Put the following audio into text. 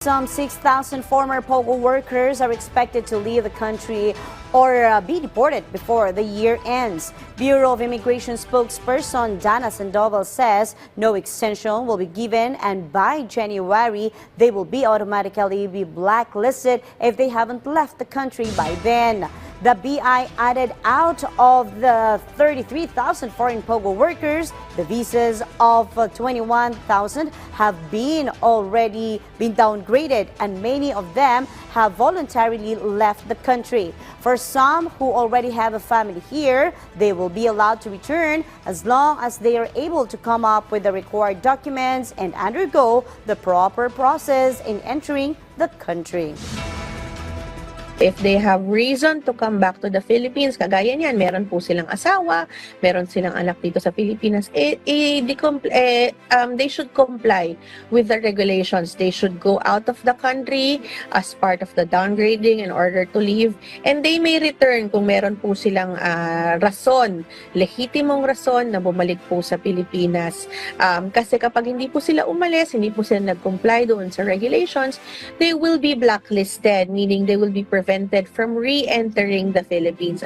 Some 6,000 former POGO workers are expected to leave the country or be deported before the year ends. Bureau of Immigration spokesperson Dana Sandoval says no extension will be given, and by January, they will be automatically blacklisted if they haven't left the country by then. The BI added out of the 33,000 foreign POGO workers, the visas of 21,000 have already been downgraded, and many of them have voluntarily left the country. For some who already have a family here, they will be allowed to return as long as they are able to come up with the required documents and undergo the proper process in entering the country. If they have reason to come back to the Philippines, kagaya niyan, meron po silang asawa, meron silang anak dito sa Pilipinas, they should comply with the regulations. They should go out of the country as part of the downgrading in order to leave. And they may return kung meron po silang rason, lehitimong rason na bumalik po sa Pilipinas. Kasi kapag hindi po sila umalis, hindi po sila nag-comply doon sa regulations, they will be blacklisted, meaning they will be prevented from re-entering the Philippines.